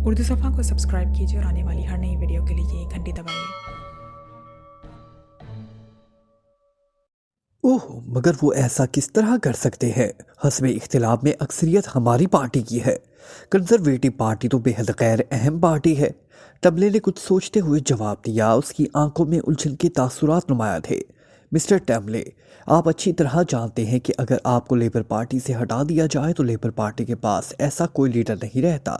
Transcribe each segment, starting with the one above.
उर्दू सफ़ा को सब्सक्राइब कीजिए और आने वाली हर नई वीडियो के लिए घंटी दबाइए। ओह, मगर वो ऐसा किस तरह कर सकते हैं? हस्ब इख्तिलाफ में अक्सरियत हमारी पार्टी की है। कंजर्वेटिव पार्टी तो बेहद गैर अहम पार्टी है। टबले ने कुछ सोचते हुए जवाब दिया। उसकी आंखों में उलझन के तासुरात नुमाया थे। मिस्टर टैमले, आप अच्छी तरह जानते हैं कि अगर आपको लेबर पार्टी से हटा दिया जाए तो लेबर पार्टी के पास ऐसा कोई लीडर नहीं रहता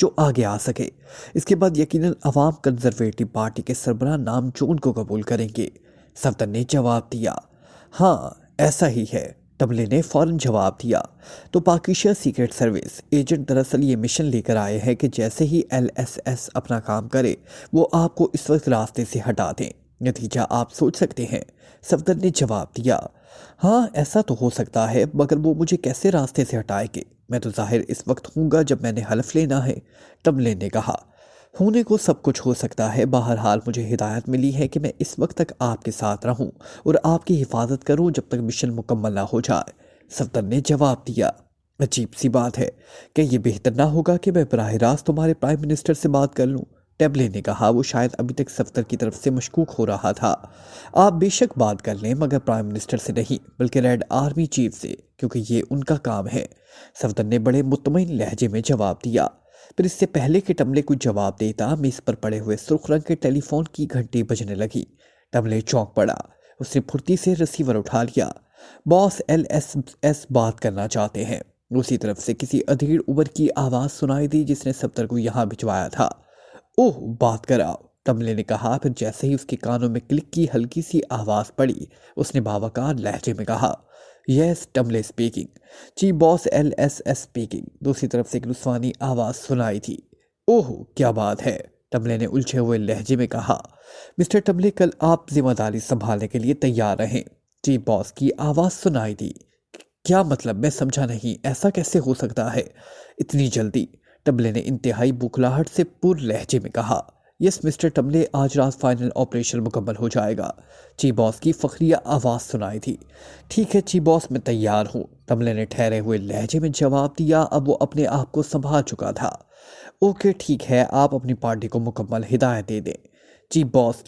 जो आगे आ सके। इसके बाद यकीनन अवाम कंजर्वेटिव पार्टी के सरबराह नाम जॉन को कबूल करेंगे। सफदर ने जवाब दिया। हाँ, ऐसा ही है, टबले ने फौरन जवाब दिया। तो पाकिस्तान सीक्रेट सर्विस एजेंट दरअसल ये मिशन लेकर आए हैं कि जैसे ही LSS अपना काम करे वो आपको इस वक्त रास्ते से हटा दें। नतीजा आप सोच सकते हैं, सफदर ने जवाब दिया। हाँ, ऐसा तो हो सकता है, मगर वो मुझे कैसे रास्ते से हटाएंगे? मैं तो जाहिर इस वक्त हूँगा जब मैंने हल्फ लेना है, टबले ने कहा। होने को सब कुछ हो सकता है। बहरहाल मुझे हिदायत मिली है कि मैं इस वक्त तक आपके साथ रहूं और आपकी हिफाजत करूं जब तक मिशन मुकम्मल ना हो जाए, सफदर ने जवाब दिया। अजीब सी बात है कि ये बेहतर ना होगा कि मैं बराह रास्त तुम्हारे प्राइम मिनिस्टर से बात कर लूं, टेबले ने कहा। वो शायद अभी तक सफदर की तरफ से मशकूक हो रहा था। आप बेशक बात कर लें, मगर प्राइम मिनिस्टर से नहीं बल्कि रेड आर्मी चीफ से, क्योंकि ये उनका काम है, सफदर ने बड़े मुतमईन लहजे में जवाब दिया। फिर इससे पहले कि टमले कुछ जवाब देता, मेज पर पड़े हुए सुर्ख रंग के टेलीफोन की घंटी बजने लगी। टमले चौंक पड़ा। उसने फुर्ती से रिसीवर उठा लिया। बॉस LSS बात करना चाहते हैं। उसी तरफ से किसी अधीर उबर की आवाज़ सुनाई दी जिसने सफदर को यहाँ भिजवाया था। ओह, बात कराओ, टमले ने कहा। फिर जैसे ही उसके कानों में क्लिक की हल्की सी आवाज़ पड़ी, उसने बावकार लहजे में कहा, यस, टमले speaking. Chief boss LSS speaking. दूसरी तरफ से एक रुस्वानी आवाज़ सुनाई थी। ओह, क्या बात है, टमले ने उलझे हुए लहजे में कहा। मिस्टर टमले, कल आप जिम्मेदारी संभालने के लिए तैयार रहें, चीफ बॉस की आवाज़ सुनाई दी। क्या मतलब? मैं समझा नहीं, ऐसा कैसे हो सकता है इतनी जल्दी? टमले ने इंतहाई बुखलाहट से पुर लहजे में कहा। यस मिस्टर टमले, आज रात फाइनल ऑपरेशन मुकम्मल हो जाएगा, चीफ बॉस की फखरिया आवाज़ सुनाई थी। ठीक है चीफ बॉस, मैं तैयार हूँ, टमले ने ठहरे हुए लहजे में जवाब दिया। अब वो अपने आप को संभाल चुका था। ओके ठीक है, आप अपनी पार्टी को मुकम्मल हिदायत दे दें, चीफ बॉस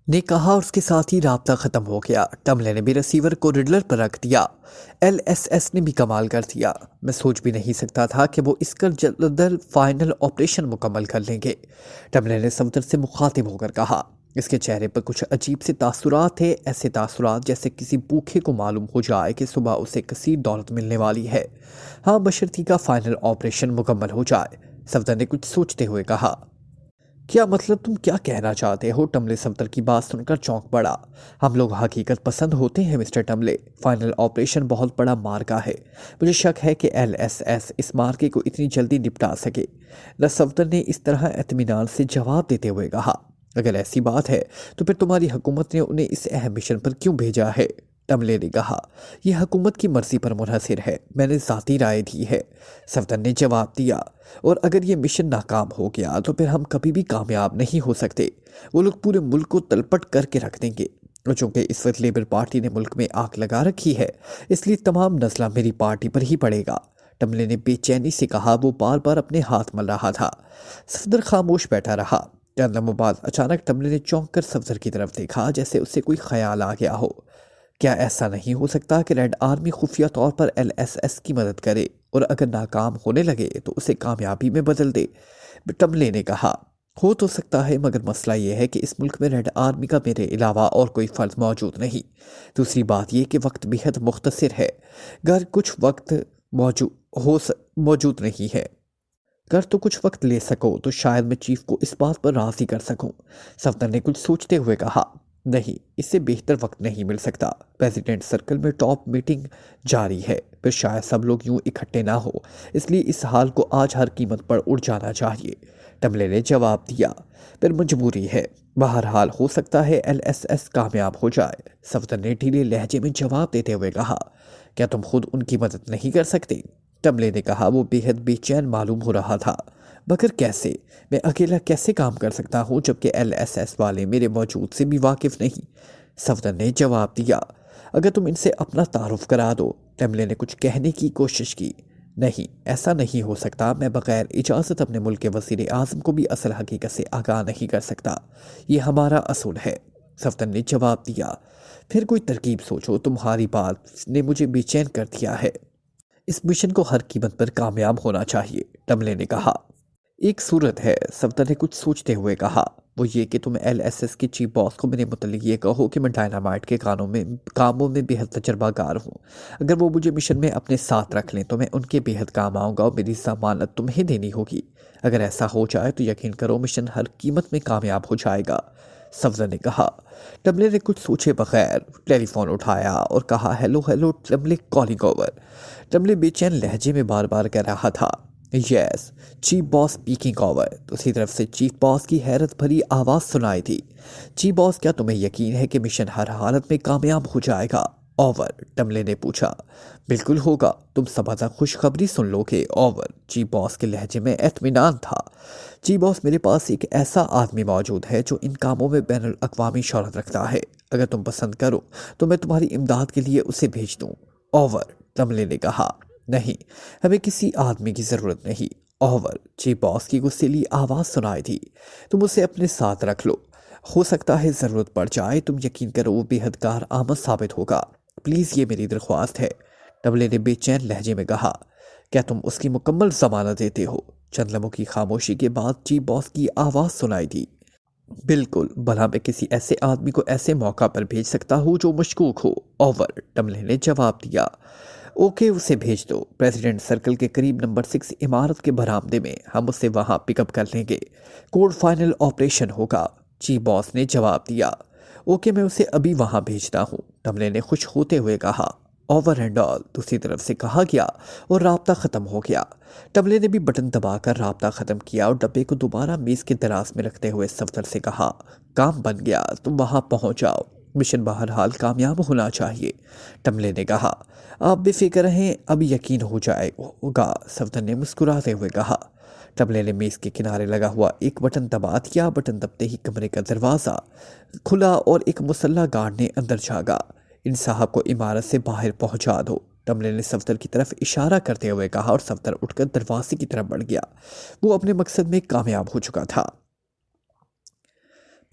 ने कहा। और उसके साथ ही राब्ता ख़त्म हो गया। टमले ने भी रिसीवर को रिडलर पर रख दिया। LSS ने भी कमाल कर दिया। मैं सोच भी नहीं सकता था कि वो इसका जल्द फाइनल ऑपरेशन मुकम्मल कर लेंगे, टमले ने सफदर से मुखातिब होकर कहा। इसके चेहरे पर कुछ अजीब से तासुरात थे, ऐसे तासुरात जैसे किसी भूखे को मालूम हो जाए कि सुबह उसे कसीर दौलत मिलने वाली है। हाँ, बशर्ती का फाइनल ऑपरेशन मुकम्मल हो जाए, सफदर ने कुछ सोचते हुए कहा। क्या मतलब, तुम क्या कहना चाहते हो? टमले सफदर की बात सुनकर चौंक पड़ा। हम लोग हकीकत पसंद होते हैं मिस्टर टमले। फाइनल ऑपरेशन बहुत बड़ा मार्का है। मुझे शक है कि LSS इस मार्के को इतनी जल्दी निपटा सके, न सफदर ने इस तरह इत्मीनान से जवाब देते हुए कहा। अगर ऐसी बात है तो फिर तुम्हारी हुकूमत ने उन्हें इस अहम मिशन पर क्यों भेजा है? टमले ने कहा। यह हुकूमत की मर्जी पर मुनहसिर है, मैंने ज़ाती राय दी है, सफदर ने जवाब दिया। और अगर ये मिशन नाकाम हो गया तो फिर हम कभी भी कामयाब नहीं हो सकते। वो लोग पूरे मुल्क को तलपट करके रख देंगे। और चूँकि इस वक्त लेबर पार्टी ने मुल्क में आग लगा रखी है, इसलिए तमाम नस्ला मेरी पार्टी पर ही पड़ेगा, टमले ने बेचैनी से कहा। वो बार बार अपने हाथ मल रहा था। सफदर खामोश बैठा रहा। चंद लम्हों बाद अचानक टमले ने चौंक कर सफदर की तरफ देखा, जैसे उसे कोई ख्याल आ गया हो। क्या ऐसा नहीं हो सकता कि रेड आर्मी खुफिया तौर पर LSS की मदद करे और अगर नाकाम होने लगे तो उसे कामयाबी में बदल दे? टमले ने कहा। हो तो सकता है, मगर मसला यह है कि इस मुल्क में रेड आर्मी का मेरे अलावा और कोई फ़र्द मौजूद नहीं। दूसरी बात यह कि वक्त बेहद मुख्तसर है। घर कुछ वक्त मौजूद नहीं है। कर तो कुछ वक्त ले सको तो शायद मैं चीफ को इस बात पर राज़ी कर सकूं, सफदर ने कुछ सोचते हुए कहा। नहीं, इससे बेहतर वक्त नहीं मिल सकता। प्रेसिडेंट सर्कल में टॉप मीटिंग जारी है, फिर शायद सब लोग यूं इकट्ठे ना हो, इसलिए इस हाल को आज हर कीमत पर उड़ जाना चाहिए, टमले ने जवाब दिया। फिर मजबूरी है। बहरहाल हो सकता है LSS कामयाब हो जाए, सफदर ने ढीले लहजे में जवाब देते हुए कहा। क्या तुम खुद उनकी मदद नहीं कर सकते? टमले ने कहा। वो बेहद बेचैन मालूम हो रहा था। मगर कैसे? मैं अकेला कैसे काम कर सकता हूँ जबकि LSS वाले मेरे मौजूद से भी वाकिफ़ नहीं, सफदर ने जवाब दिया। अगर तुम इनसे अपना तारुफ करा दो, टमले ने कुछ कहने की कोशिश की। نہیں، ایسا نہیں ہو سکتا۔ میں بغیر اجازت اپنے ملک کے وزیر اعظم کو بھی اصل حقیقت سے آگاہ نہیں کر سکتا، یہ ہمارا اصول ہے، صفدر نے جواب دیا۔ پھر کوئی ترکیب سوچو، تمہاری بات نے مجھے بے چین کر دیا ہے۔ اس مشن کو ہر قیمت پر کامیاب ہونا چاہیے، ٹملے نے کہا۔ ایک صورت ہے، صفدر نے کچھ سوچتے ہوئے کہا، وہ یہ کہ تم ایل ایس ایس کے چیف باس کو میرے متعلق یہ کہو کہ میں ڈائنامائٹ کے کاموں میں بے حد تجربہ کار ہوں۔ اگر وہ مجھے مشن میں اپنے ساتھ رکھ لیں تو میں ان کے بے حد کام آؤں گا اور میری ضمانت تمہیں دینی ہوگی۔ اگر ایسا ہو جائے تو یقین کرو مشن ہر قیمت میں کامیاب ہو جائے گا، صفدر نے کہا۔ ٹملے نے کچھ سوچے بغیر ٹیلی فون اٹھایا اور کہا، ہیلو ہیلو ٹملے کالنگ اوور۔ ٹملے بے چین لہجے میں بار بار کہہ رہا تھا، یس چیف باس اسپیکنگ اوور۔ دوسری طرف سے چیف باس کی حیرت بھری آواز سنائی تھی، چیف باس کیا تمہیں یقین ہے کہ مشن ہر حالت میں کامیاب ہو جائے گا؟ اوور، ٹملے نے پوچھا۔ بالکل ہوگا، تم سب تک خوشخبری سن لو گے، اوور۔ چیف باس کے لہجے میں اطمینان تھا۔ چیف باس، میرے پاس ایک ایسا آدمی موجود ہے جو ان کاموں میں بین الاقوامی شہرت رکھتا ہے، اگر تم پسند کرو تو میں تمہاری امداد کے لیے اسے بھیج دوں، اوور، ٹملے نے کہا۔ نہیں، ہمیں کسی آدمی کی ضرورت نہیں، اوور۔ چیف باس کی غصیلی آواز سنائی تھی، تم اسے اپنے ساتھ رکھ لو، ہو سکتا ہے ضرورت پڑ جائے، تم یقین کرو وہ بے حد کارآمد ثابت ہوگا، پلیز یہ میری درخواست ہے، ٹملے نے بے چین لہجے میں کہا۔ کیا تم اس کی مکمل ضمانت دیتے ہو؟ چند لمحوں کی خاموشی کے بعد چیف باس کی آواز سنائی دی۔ بالکل، بھلا میں کسی ایسے آدمی کو ایسے موقع پر بھیج سکتا ہوں جو مشکوک ہو، اوور، ٹملے نے جواب دیا۔ اوکے، اسے بھیج دو، پریزیڈنٹ سرکل کے قریب نمبر 6 عمارت کے برآمدے میں، ہم اسے وہاں پک اپ کر لیں گے، کوڈ فائنل آپریشن ہوگا، چیف باس نے جواب دیا۔ اوکے، میں اسے ابھی وہاں بھیجتا ہوں، ٹملے نے خوش ہوتے ہوئے کہا۔ اوور اینڈ آل، دوسری طرف سے کہا گیا اور رابطہ ختم ہو گیا۔ ٹملے نے بھی بٹن دبا کر رابطہ ختم کیا اور ڈبے کو دوبارہ میز کے دراز میں رکھتے ہوئے صفدر سے کہا، کام بن گیا، تم وہاں پہنچ جاؤ، مشن بہرحال کامیاب ہونا چاہیے، ٹملے نے کہا۔ آپ بے فکر رہیں، اب یقین ہو جائے گا، صفدر نے مسکراتے ہوئے کہا۔ ٹملے نے میز کے کنارے لگا ہوا ایک بٹن دبا دیا، بٹن دبتے ہی کمرے کا دروازہ کھلا اور ایک مسلح گارڈ نے اندر جھانکا۔ ان صاحب کو عمارت سے باہر پہنچا دو، ٹملے نے صفدر کی طرف اشارہ کرتے ہوئے کہا اور صفدر اٹھ کر دروازے کی طرف بڑھ گیا، وہ اپنے مقصد میں کامیاب ہو چکا تھا۔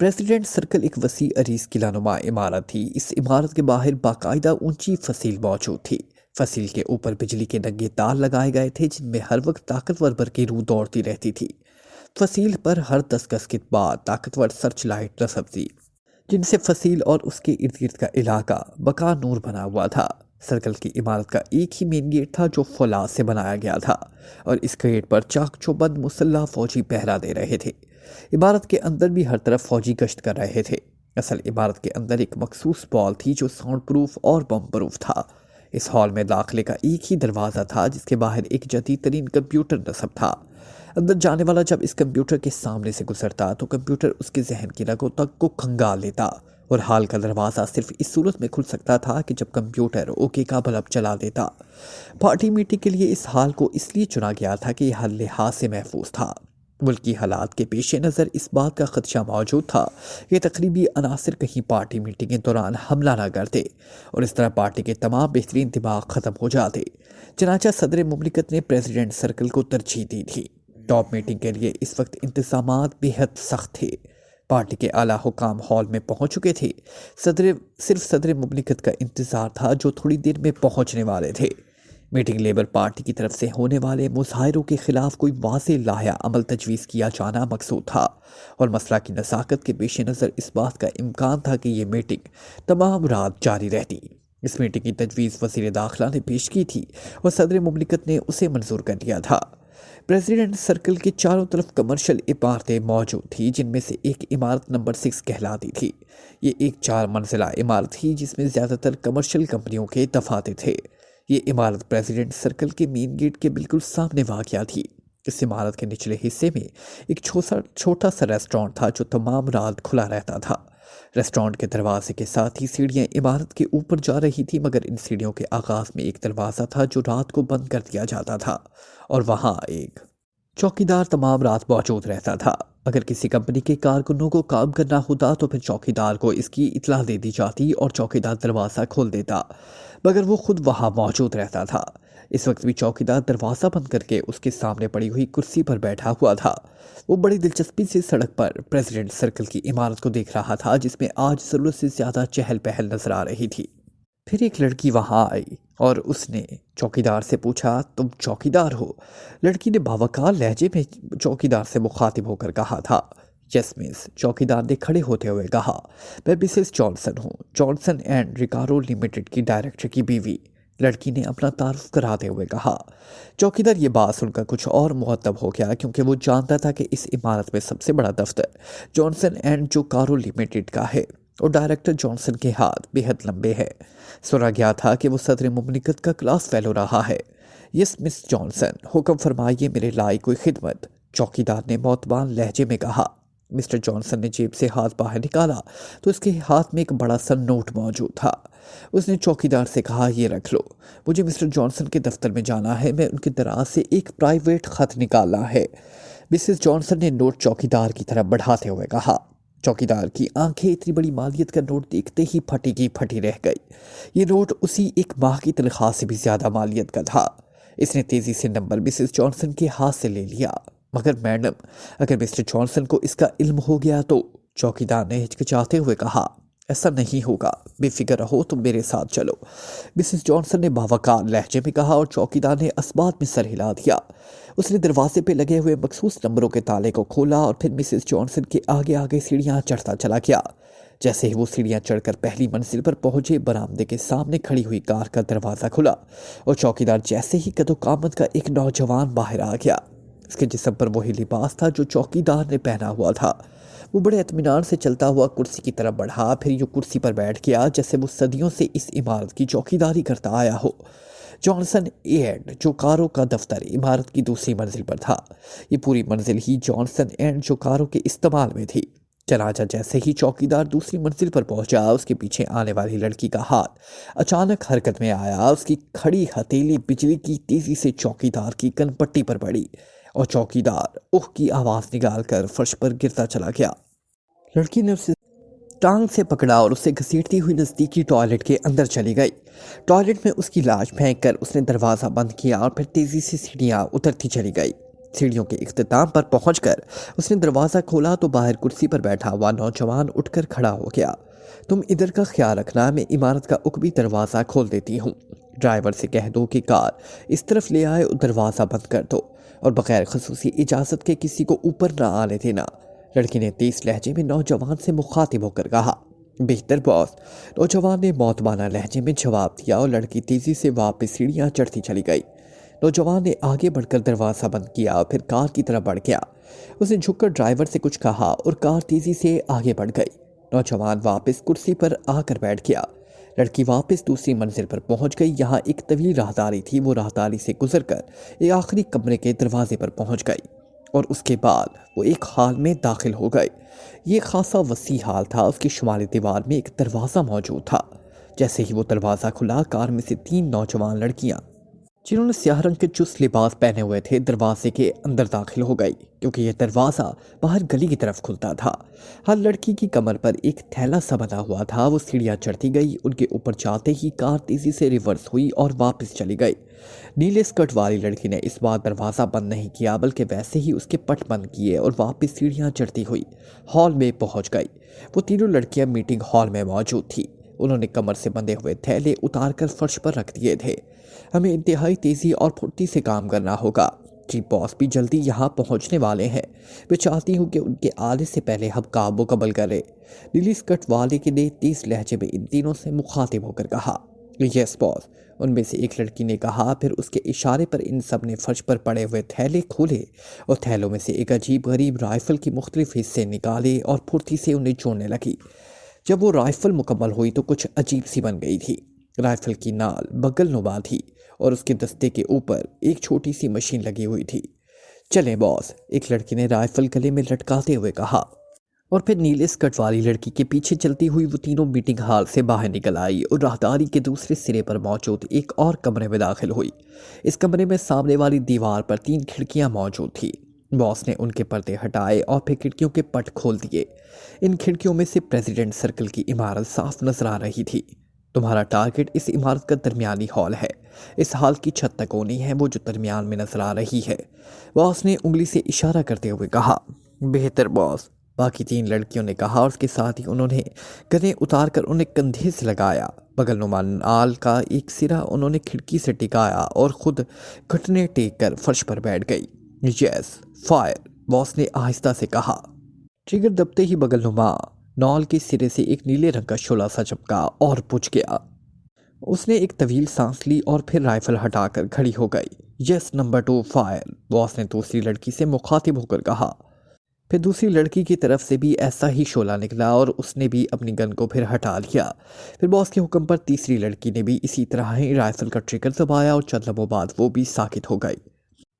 پریزیڈنٹ سرکل ایک وسیع عریض قلعہ نما عمارت تھی، اس عمارت کے باہر باقاعدہ اونچی فصیل موجود تھی، فصیل کے اوپر بجلی کے ننگے تار لگائے گئے تھے جن میں ہر وقت طاقتور برقی روح دوڑتی رہتی تھی، فصیل پر ہر 10 گز کے بعد طاقتور سرچ لائٹ نصب تھی جن سے فصیل اور اس کے ارد گرد کا علاقہ بقا نور بنا ہوا تھا۔ سرکل کی عمارت کا ایک ہی مین گیٹ تھا جو فولاد سے بنایا گیا تھا اور اس گیٹ پر چاق چوبند مسلح فوجی پہرا دے رہے تھے۔ عمارت کے اندر بھی ہر طرف فوجی گشت کر رہے تھے۔ اصل عمارت کے اندر ایک مخصوص بال تھی جو ساؤنڈ پروف اور بم پروف تھا۔ اس ہال میں داخلے کا ایک ہی دروازہ تھا جس کے باہر ایک جدید ترین کمپیوٹر نصب تھا۔ اندر جانے والا جب اس کمپیوٹر کے سامنے سے گزرتا تو کمپیوٹر اس کے ذہن کی رگوں تک کو کھنگال لیتا اور ہال کا دروازہ صرف اس صورت میں کھل سکتا تھا کہ جب کمپیوٹر اوکے کا بلب چلا دیتا۔ پارٹی میٹنگ کے لیے اس ہال کو اس لیے چنا گیا تھا کہ یہ ہر لحاظ سے محفوظ تھا۔ ملکی حالات کے پیش نظر اس بات کا خدشہ موجود تھا کہ تقریبی عناصر کہیں پارٹی میٹنگ کے دوران حملہ نہ کرتے اور اس طرح پارٹی کے تمام بہترین دماغ ختم ہو جاتے۔ چنانچہ صدر مملکت نے پریزیڈنٹ سرکل کو ترجیح دی تھی۔ ٹاپ میٹنگ کے لیے اس وقت انتظامات بے حد سخت تھے۔ پارٹی کے اعلیٰ حکام ہال میں پہنچ چکے تھے، صرف صدر مملکت کا انتظار تھا جو تھوڑی دیر میں پہنچنے والے تھے۔ میٹنگ لیبر پارٹی کی طرف سے ہونے والے مظاہروں کے خلاف کوئی واضح لائحہ عمل تجویز کیا جانا مقصود تھا اور مسئلہ کی نزاکت کے پیش نظر اس بات کا امکان تھا کہ یہ میٹنگ تمام رات جاری رہتی۔ اس میٹنگ کی تجویز وزیر داخلہ نے پیش کی تھی اور صدر مملکت نے اسے منظور کر لیا تھا۔ پریزیڈنٹ سرکل کے چاروں طرف کمرشل عمارتیں موجود تھیں جن میں سے ایک عمارت نمبر 6 کہلاتی تھی۔ یہ ایک 4 منزلہ عمارت تھی جس میں زیادہ تر کمرشل کمپنیوں کے دفاتر تھے۔ یہ عمارت پریزیڈنٹ سرکل کے مین گیٹ کے بالکل سامنے واقع تھی۔ اس عمارت کے نچلے حصے میں ایک چھوٹا سا ریسٹورانٹ تھا جو تمام رات کھلا رہتا تھا۔ ریسٹورانٹ کے دروازے کے ساتھ ہی سیڑھیاں عمارت کے اوپر جا رہی تھی، مگر ان سیڑھیوں کے آغاز میں ایک دروازہ تھا جو رات کو بند کر دیا جاتا تھا اور وہاں ایک چوکیدار تمام رات موجود رہتا تھا۔ اگر کسی کمپنی کے کارکنوں کو کام کرنا ہوتا تو پھر چوکیدار کو اس کی اطلاع دے دی جاتی اور چوکیدار دروازہ کھول دیتا، مگر وہ خود وہاں موجود رہتا تھا۔ इस वक्त भी चौकीदार दरवाज़ा बंद करके उसके सामने पड़ी हुई कुर्सी पर बैठा हुआ था। वो बड़ी दिलचस्पी से सड़क पर प्रेसिडेंट सर्कल की इमारत को देख रहा था, जिसमें आज ज़रूरत से ज़्यादा चहल पहल नजर आ रही थी। फिर एक लड़की वहां आई और उसने चौकीदार से पूछा, तुम चौकीदार हो? लड़की ने बावकार लहजे में चौकीदार से मुखातिब होकर कहा था, यस मिस। चौकीदार ने खड़े होते हुए कहा, मैं मिसेस जॉनसन हूँ, जॉनसन एंड रिकारो लिमिटेड की डायरेक्टर की बीवी। लड़की ने अपना तारुफ कराते हुए कहा। चौकीदार ये बात सुनकर कुछ और मुअत्तब हो गया, क्योंकि वो जानता था कि इस इमारत में सबसे बड़ा दफ्तर जॉनसन एंड रिकारो लिमिटेड का है और डायरेक्टर जॉनसन के हाथ बेहद लंबे हैं। सुना गया था कि वो सदर मुमलिकत का क्लास फेलो रहा है। यस मिस जॉनसन, हुक्म फरमाइए, मेरे लाई कोई खिदमत। चौकीदार ने मौतबान लहजे में कहा। मिस्टर जॉनसन ने जेब से हाथ बाहर निकाला तो उसके हाथ में एक बड़ा सा नोट मौजूद था। उसने चौकीदार से कहा, ये रख लो, मुझे मिस्टर जॉनसन के दफ्तर में जाना है, मैं उनके दराज से एक प्राइवेट खत निकालना है। मिसेस जॉनसन ने नोट चौकीदार की तरफ बढ़ाते हुए कहा। चौकीदार की आंखें इतनी बड़ी मालियत का नोट देखते ही फटी की फटी रह गई। ये नोट उसी एक माह की तनख्वाह से भी ज्यादा मालियत का था। इसने तेजी से नंबर मिसेस जॉनसन के हाथ से ले लिया। मगर मैडम, अगर मिस्टर जॉनसन को इसका इल्म हो गया तो? चौकीदार ने हिचकिचाते हुए कहा, ऐसा नहीं होगा, बेफिक्र रहो, तुम मेरे साथ चलो, मिसेस जॉनसन ने बावकार लहजे में कहा। और चौकीदार ने अस्बात में सर हिला दिया। उसने दरवाजे पे लगे हुए मखसूस नंबरों के ताले को खोला और फिर मिसेस जॉनसन के आगे आगे सीढ़ियां चढ़ता चला गया। जैसे ही वो सीढ़ियां चढ़कर पहली मंजिल पर पहुंचे, बरामदे के सामने खड़ी हुई कार का दरवाज़ा खुला और चौकीदार जैसे ही कदो-कामत का एक नौजवान बाहर आ गया। इसके जिस्म पर वही लिबास था जो चौकीदार ने पहना हुआ था। वो बड़े इत्मीनान से चलता हुआ कुर्सी की तरफ बढ़ा, फिर यूँ कुर्सी पर बैठ गया जैसे वो सदियों से इस इमारत की चौकीदारी करता आया हो। जॉनसन एंड जोकारो का दफ्तर इमारत की दूसरी मंजिल पर था। ये पूरी मंजिल ही जॉनसन एंड जोकारो के इस्तेमाल में थी। चनाचा जैसे ही चौकीदार दूसरी मंजिल पर पहुंचा, उसके पीछे आने वाली लड़की का हाथ अचानक हरकत में आया। उसकी खड़ी हथेली बिजली की तेजी से चौकीदार की कनपट्टी पर पड़ी और चौकीदार उह की आवाज़ निकालकर फर्श पर गिरता चला गया। लड़की ने उसे टांग से पकड़ा और उसे घसीटती हुई नज़दीकी टॉयलेट के अंदर चली गई। टॉयलेट में उसकी लाश फेंक कर उसने दरवाज़ा बंद किया और फिर तेज़ी से सीढ़ियाँ उतरती चली गई। सीढ़ियों के इख्तिताम पर पहुंचकर उसने दरवाज़ा खोला तो बाहर कुर्सी पर बैठा हुआ नौजवान उठकर खड़ा हो गया। तुम इधर का ख्याल रखना, मैं इमारत का उकबी दरवाज़ा खोल देती हूँ। ड्राइवर से कह दो कि कार इस तरफ ले आए और दरवाज़ा बंद कर दो और बगैर खसूसी इजाज़त के किसी को ऊपर ना आने देना। लड़की ने तेज लहजे में नौजवान से मुखातिब होकर कहा। बेहतर बॉस, नौजवान ने मौतबाना लहजे में जवाब दिया और लड़की तेज़ी से वापस सीढ़ियाँ चढ़ती चली गई। नौजवान ने आगे बढ़कर दरवाज़ा बंद किया और फिर कार की तरफ बढ़ गया। उसने झुककर ड्राइवर से कुछ कहा और कार तेज़ी से आगे बढ़ गई। नौजवान वापस कुर्सी पर आकर बैठ गया। लड़की वापस दूसरी मंजिल पर पहुंच गई। यहाँ एक तवील राहदारी थी। वो राहदारी से गुजरकर एक आखिरी कमरे के दरवाजे पर पहुंच गई और उसके बाद वो एक हाल में दाखिल हो गए। ये खासा वसी हाल था। उसकी शुमाली दीवार में एक दरवाज़ा मौजूद था। जैसे ही वो दरवाज़ा खुला, कार में से 3 नौजवान लड़कियां जिन्होंने स्याह रंग के चुस्त लिबास पहने हुए थे दरवाजे के अंदर दाखिल हो गई, क्योंकि यह दरवाज़ा बाहर गली की तरफ खुलता था। हर लड़की की कमर पर एक थैला सा बना हुआ था। वो सीढ़ियाँ चढ़ती गई। उनके ऊपर जाते ही कार तेज़ी से रिवर्स हुई और वापस चली गई। नीले स्कर्ट वाली लड़की ने इस बार दरवाज़ा बंद नहीं किया, बल्कि वैसे ही उसके पट बंद किए और वापस सीढ़ियाँ चढ़ती हुई हॉल में पहुँच गई। वो तीनों लड़कियाँ मीटिंग हॉल में मौजूद थी। उन्होंने कमर से बंधे हुए थैले उतार कर फर्श पर रख दिए थे। हमें इंतहाई तेज़ी और फुर्ती से काम करना होगा। चीफ बॉस भी जल्दी यहाँ पहुँचने वाले हैं। मैं चाहती हूँ कि उनके आने से पहले हम काम मुकम्मल करें। नीली स्कर्ट वाले के ने तेज लहजे में इन तीनों से मुखातिब होकर कहा। यस बॉस, उनमें से एक लड़की ने कहा। फिर उसके इशारे पर इन सब ने फर्श पर पड़े हुए थैले खोले और थैलों में से एक अजीब गरीब राइफल की मुख्तलिफ हिस्से निकाले और फुर्ती से उन्हें जोड़ने लगी। जब वो राइफल मुकम्मल हुई तो कुछ अजीब सी बन गई थी। राइफल की नाल बगल नुमा थी और उसके दस्ते के ऊपर एक छोटी सी मशीन लगी हुई थी। चलें बॉस, एक लड़की ने राइफल गले में लटकाते हुए कहा। और फिर नीले स्कर्ट वाली लड़की के पीछे चलती हुई वो तीनों मीटिंग हॉल से बाहर निकल आई और राहदारी के दूसरे सिरे पर मौजूद एक और कमरे में दाखिल हुई। इस कमरे में सामने वाली दीवार पर 3 खिड़कियां मौजूद थी। बॉस ने उनके पर्दे हटाए और फिर खिड़कियों के पट खोल दिए। इन खिड़कियों में से प्रेसिडेंट सर्कल की इमारत साफ नजर आ रही थी। तुम्हारा टारगेट इस इमारत का दरमियानी हॉल है। इस हाल की छत तक कोनी है वो जो दरमियान में नजर आ रही है। बॉस ने उंगली से इशारा करते हुए कहा। बेहतर बॉस, बाकी 3 लड़कियों ने कहा और उसके साथ ही उन्होंने गले उतार कर उन्हें कंधे से लगाया। बगलनुमा नाल का एक सिरा उन्होंने खिड़की से टिकाया और खुद घुटने टेक कर फर्श पर बैठ गई। यस, फायर, बॉस ने आहिस्ता से कहा। ट्रिगर दबते ही बगलनुमा नॉल के सिरे से एक नीले रंग का शोला सा चमका और बुझ गया। उसने एक तवील सांस ली और फिर राइफल हटाकर खड़ी हो गई। यस नंबर 2 फायर, बॉस ने दूसरी लड़की से मुखातिब होकर कहा। फिर दूसरी लड़की की तरफ से भी ऐसा ही शोला निकला और उसने भी अपनी गन को फिर हटा लिया। फिर बॉस के हुक्म पर तीसरी लड़की ने भी इसी तरह ही राइफल का ट्रिगर दबाया और चंद लम्हों बाद वो भी साकित हो गई।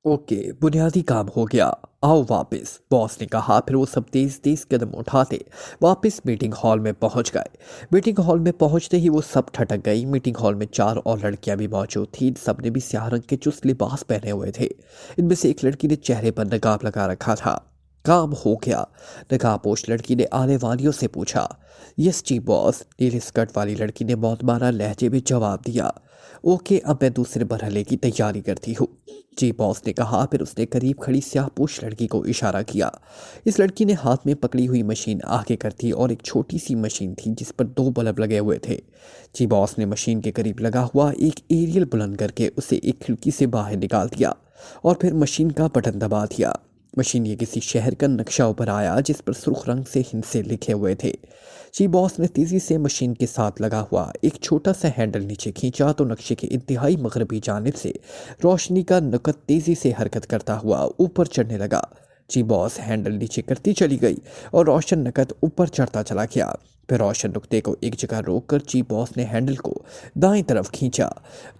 ओके, बुनियादी काम हो गया, आओ वापस, बॉस ने कहा। फिर वो सब तेज तेज कदम उठाते वापस मीटिंग हॉल में पहुंच गए। मीटिंग हॉल में पहुंचते ही वो सब ठटक गई। मीटिंग हॉल में 4 और लड़कियां भी मौजूद थीं। सबने भी स्याह रंग के चुस्त लिबास पहने हुए थे। इनमें से एक लड़की ने चेहरे पर नकाब लगा रखा था। काम हो गया, नकाबपोश लड़की ने आने वालियों से पूछा। यस जी बॉस, नीले स्कर्ट वाली लड़की ने मौतमारा लहजे में जवाब दिया। ओके, अब मैं दूसरे मरहले की तैयारी करती हूँ, जी बॉस ने कहा। फिर उसने करीब खड़ी स्याहपोश लड़की को इशारा किया। इस लड़की ने हाथ में पकड़ी हुई मशीन आगे कर दी और एक छोटी सी मशीन थी जिस पर 2 बल्ब लगे हुए थे। जी बॉस ने मशीन के करीब लगा हुआ एक एरियल बुलंद करके उसे एक खिड़की से बाहर निकाल दिया और फिर मशीन का बटन दबा दिया। मशीन ये किसी शहर का नक्शा ऊपर आया जिस पर सुर्ख रंग से हिंसे लिखे हुए थे। जी बॉस ने तेजी से मशीन के साथ लगा हुआ एक छोटा सा हैंडल नीचे खींचा तो नक्शे के इंतहाई मगरबी जानिब से रोशनी का नकद तेजी से हरकत करता हुआ ऊपर चढ़ने लगा। जी बॉस हैंडल नीचे करती चली गई और रोशन नकद ऊपर चढ़ता चला गया। फिर रोशन नुक्ते को एक जगह रोककर जी बॉस ने हैंडल को दाएं तरफ खींचा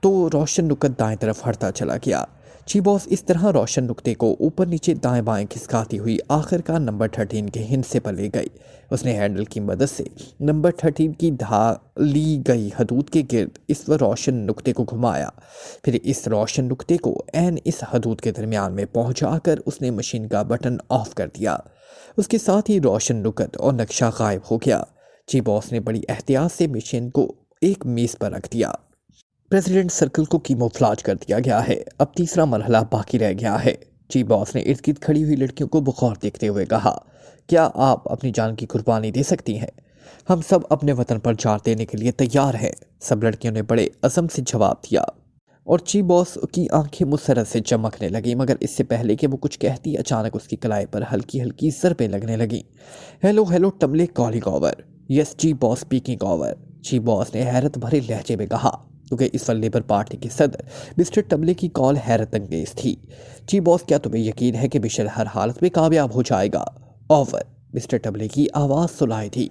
तो रोशन नुकत दाएं तरफ हटता चला गया। जी बॉस इस तरह रोशन नुक्ते को ऊपर नीचे दाएं बाएं खिसकाती हुई आखिरकार नंबर 13 के हिस्से पर ले गई। उसने हैंडल की मदद से नंबर 13 की ढाली गई हदूद के गिर्द इस रोशन नुक्ते को घुमाया। फिर इस रोशन नुक्ते को ऐन इस हदूद के दरमियान में पहुंचाकर उसने मशीन का बटन ऑफ कर दिया। उसके साथ ही रोशन नुकत और नक्शा गायब हो गया। जी बॉस ने बड़ी एहतियात से मशीन को एक मेज पर रख दिया। प्रेसिडेंट सर्कल को कीमोफ्लाज कर दिया गया है। अब तीसरा मरहला बाकी रह गया है। जी बॉस ने इर्द गिर्द खड़ी हुई लड़कियों को बगौर देखते हुए कहा। क्या आप अपनी जान की कुर्बानी दे सकती हैं? हम सब अपने वतन पर जान देने के लिए तैयार हैं। सब लड़कियों ने बड़े अज़म से जवाब दिया और जी बॉस की आंखें मुसरत से चमकने लगी। मगर इससे पहले कि वो कुछ कहती अचानक उसकी कलाई पर हल्की हल्की ज़रबें लगने लगी। हेलो हेलो टमले, कॉलिंग ओवर। यस जी बॉस, स्पीकिंग ओवर, जी बॉस ने हैरत भरे लहजे में कहा क्योंकि इस वक्त लेबर पार्टी के सदर मिस्टर टमले की कॉल हैरत अंगेज थी। जी बॉस, क्या तुम्हें यकीन है कि मिशेल हर हालत में कामयाब हो जाएगा? ओवर, मिस्टर टमले की आवाज़ सुनाई थी।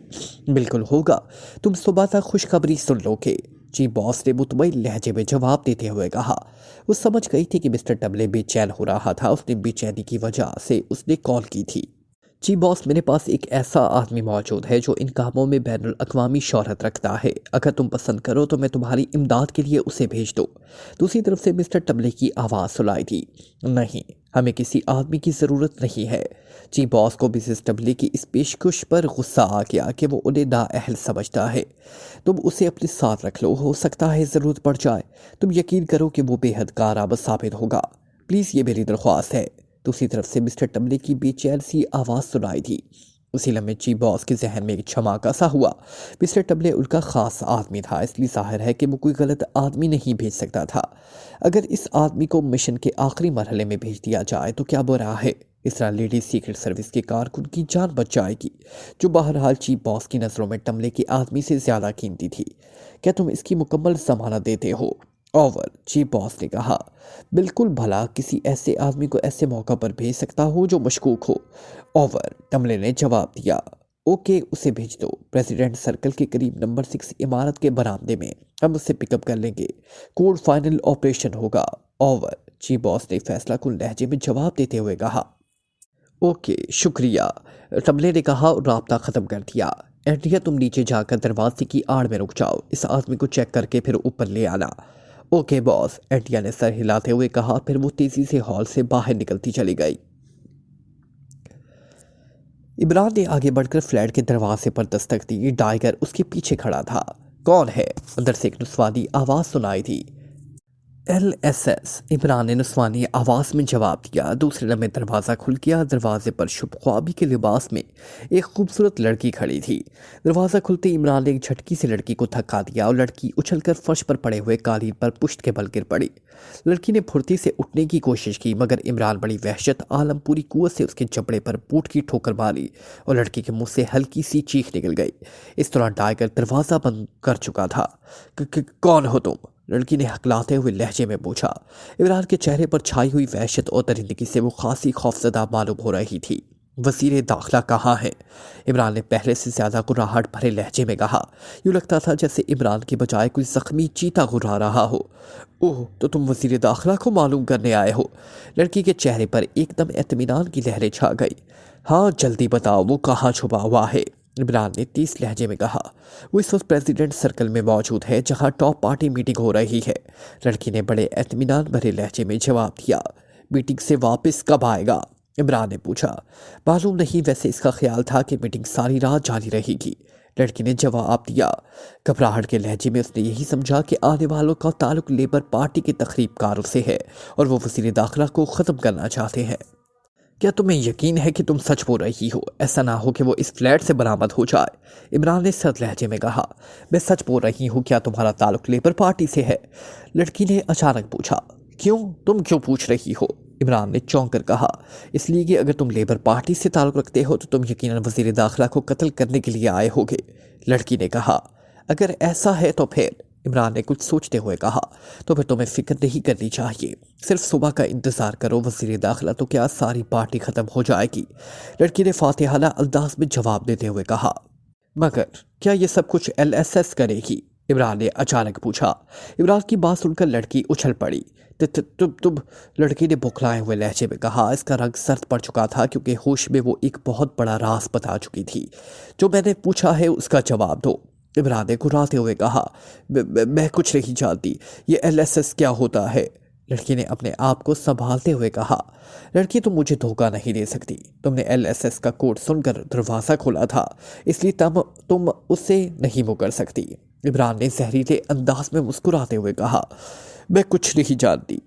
बिल्कुल होगा, तुम सुबह तक खुशखबरी सुन लोगे, जी बॉस ने मुतमईन लहजे में जवाब देते हुए कहा। वो समझ गई थी कि मिस्टर टमले बेचैन हो रहा था। उसने बेचैनी की वजह से उसने कॉल की थी। जी बॉस, मेरे पास एक ऐसा आदमी मौजूद है जो इन कामों में बैनुल अक़वामी शोहरत रखता है। अगर तुम पसंद करो तो मैं तुम्हारी इमदाद के लिए उसे भेज दूँ। दूसरी तरफ से मिस्टर टमले की आवाज़ सुनाई थी। नहीं, हमें किसी आदमी की ज़रूरत नहीं है। जी बॉस को मिसेस टमले की इस पेशकश पर गुस्सा आ गया कि वो उन्हें नाअहल समझता है। तुम उसे अपने साथ रख लो, हो सकता है ज़रूरत पड़ जाए। तुम यकीन करो कि वो बेहद कारामद साबित होगा। प्लीज़, ये मेरी दरख्वास्त है। दूसरी तरफ से मिस्टर टमले की बेचैन सी आवाज़ सुनाई थी। उसी लम्हे जी बॉस के जहन में एक धमाका सा हुआ। मिस्टर टमले उनका ख़ास आदमी था, इसलिए ज़ाहिर है कि वो कोई गलत आदमी नहीं भेज सकता था। अगर इस आदमी को मिशन के आखिरी मरहले में भेज दिया जाए तो क्या बुरा है? इस तरह लेडी सीक्रेट सर्विस के कारकुन की जान बच जाएगी, जो बहरहाल चीफ बॉस की नज़रों में टमले के आदमी से ज़्यादा कीमती थी। क्या तुम इसकी मुकम्मल ज़मानत देते हो? ओवर, चीफ बॉस ने कहा। बिल्कुल, भला किसी ऐसे आदमी को ऐसे मौका पर भेज सकता हो जो मशकूक हो। ओवर, टमले ने जवाब दिया। ओके, उसे भेज दो। प्रेसिडेंट सर्कल के करीब नंबर 6 इमारत के बरामदे में हम उसे पिकअप कर लेंगे। कोड फाइनल ऑपरेशन होगा। ओवर, चीफ बॉस ने फैसला कुन लहजे में जवाब देते हुए कहा। ओके, शुक्रिया, टमले ने कहा और राब्ता ख़त्म कर दिया। एंड्रिया, तुम नीचे जाकर दरवाजे की आड़ में रुक जाओ। इस आदमी को चेक करके फिर ऊपर ले आना। ओके बॉस, एंड्रिया ने सर हिलाते हुए कहा। फिर वो तेजी से हॉल से बाहर निकलती चली गई। इमरान ने आगे बढ़कर फ्लैट के दरवाजे पर दस्तक दी। टाइगर उसके पीछे खड़ा था। कौन है? अंदर से एक नुस्वादी आवाज़ सुनाई थी। LSS इमरान ने नस्वानी आवाज़ में जवाब दिया। दूसरे लम्हे दरवाज़ा खुल गया। दरवाजे पर शुभ ख्वाबी के लिबास में एक खूबसूरत लड़की खड़ी थी। दरवाज़ा खुलते इमरान ने एक झटकी से लड़की को धक्का दिया और लड़की उछलकर फर्श पर पड़े हुए कालीन पर पुश्त के बल गिर पड़ी। लड़की ने फुर्ती से उठने की कोशिश की, मगर इमरान बड़ी वहशत आलम पूरी कुव्वत से उसके जबड़े पर बूट की ठोकर मारी और लड़की के मुंह से हल्की सी चीख निकल गई। इस दौरान टाइगर दरवाज़ा बंद कर चुका था। कौन हो तुम? लड़की ने हकलाते हुए लहजे में पूछा। इमरान के चेहरे पर छाई हुई वहशत और दरिंदगी से वो खासी खौफजदा मालूम हो रही थी। वज़ीर दाखिला कहाँ है? इमरान ने पहले से ज़्यादा गुर्राहट भरे लहजे में कहा। यूँ लगता था जैसे इमरान के बजाय कोई ज़ख्मी चीता गुर्रा रहा हो। ओह, तो तुम वज़ीर दाखिला को मालूम करने आए हो? लड़की के चेहरे पर एकदम इत्मीनान की लहरें छा गई। हाँ, जल्दी बताओ, वो कहाँ छुपा हुआ है? इमरान ने तेज लहजे में कहा। वो इस वक्त प्रेसिडेंट सर्कल में मौजूद है, जहां टॉप पार्टी मीटिंग हो रही है। लड़की ने बड़े इत्मीनान भरे लहजे में जवाब दिया। मीटिंग से वापस कब आएगा? इमरान ने पूछा। मालूम नहीं, वैसे इसका ख्याल था कि मीटिंग सारी रात जारी रहेगी। लड़की ने जवाब दिया। घबराहट के लहजे में उसने यही समझा कि आने वालों का ताल्लुक लेबर पार्टी के तखरीबकारों से है और वो वज़ीर दाखिला को ख़त्म करना चाहते हैं। क्या तुम्हें यकीन है कि तुम सच बोल रही हो? ऐसा ना हो कि वो इस फ्लैट से बरामद हो जाए। इमरान ने सर्द लहजे में कहा। मैं सच बोल रही हूँ। क्या तुम्हारा ताल्लुक लेबर पार्टी से है? लड़की ने अचानक पूछा। क्यों? तुम क्यों पूछ रही हो? इमरान ने चौंक कर कहा। इसलिए कि अगर तुम लेबर पार्टी से ताल्लुक रखते हो तो तुम यकीनन वज़ीर दाखिला को कत्ल करने के लिए आए होगे। लड़की ने कहा। अगर ऐसा है तो फिर, इमरान ने कुछ सोचते हुए कहा, तो फिर तुम्हें फिक्र नहीं करनी चाहिए। सिर्फ सुबह का इंतज़ार करो। वज़ीर दाखिला तो क्या, सारी पार्टी ख़त्म हो जाएगी। लड़की ने फातिहाना अंदाज में जवाब देते हुए कहा। मगर क्या ये सब कुछ LSS करेगी? इमरान ने अचानक पूछा। इमरान की बात सुनकर लड़की उछल पड़ी। तुम, लड़की ने बुखलाए हुए लहजे में कहा। इसका रंग सर्द पड़ चुका था क्योंकि होश में वो एक बहुत बड़ा राज बता चुकी थी। जो मैंने पूछा है उसका जवाब दो। इमरान ने घुराते हुए कहा। मैं कुछ नहीं जानती। ये LSS क्या होता है? लड़की ने अपने आप को संभालते हुए कहा। लड़की, तुम मुझे धोखा नहीं दे सकती। तुमने LSS का कोड सुनकर दरवाज़ा खोला था, इसलिए तुम उससे नहीं मुकर सकती। इमरान ने जहरीले अंदाज में मुस्कुराते हुए कहा। मैं कुछ नहीं जानती।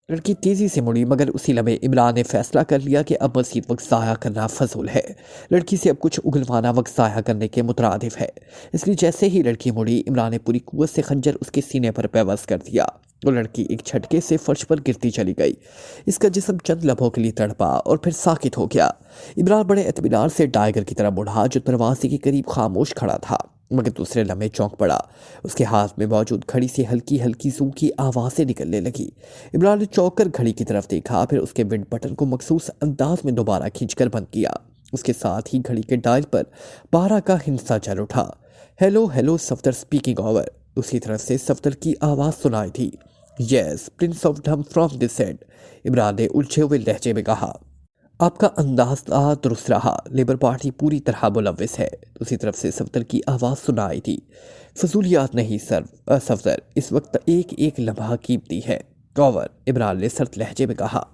लड़की तेजी से मुड़ी, मगर उसी लम्हे इमरान ने फैसला कर लिया कि अब मज़ीद वक्त ज़ाया करना फजूल है। लड़की से अब कुछ उगलवाना वक्त ज़ाया करने के मुतरादिफ है। इसलिए जैसे ही लड़की मुड़ी, इमरान ने पूरी कुव्वत से खंजर उसके सीने पर पेवज़ कर दिया। तो लड़की एक झटके से फर्श पर गिरती चली गई। इसका जिस्म चंद लम्हों के लिए तड़पा और फिर साकित हो गया। इमरान बड़े इत्मीनान से टाइगर की तरह मुड़ा, जो दरवाजे के करीब खामोश खड़ा था, मगर दूसरे लम्हे चौंक पड़ा। उसके हाथ में मौजूद घड़ी से हल्की हल्की जू की आवाज़ें निकलने लगी। इमरान ने चौंक कर घड़ी की तरफ देखा, फिर उसके विंड बटन को मखसूस अंदाज में दोबारा खींचकर बंद किया। उसके साथ ही घड़ी के डायल पर 12 का हिंसा चल उठा। Hello hello, Safdar speaking over. दूसरी तरफ से सफदर की आवाज़ सुनाई थी। यस, प्रिंस ऑफ ढम फ्रॉम दिस एंड, इमरान ने उलझे हुए लहजे में कहा। आपका अंदाज़ा दुरुस्त रहा। लेबर पार्टी पूरी तरह मुलव्विस है। दूसरी तरफ से सफदर की आवाज़ सुनाई थी। फजूलियात नहीं सफदर, इस वक्त एक एक लम्हा कीमती है। ओवर, इमरान ने सर्द लहजे में कहा।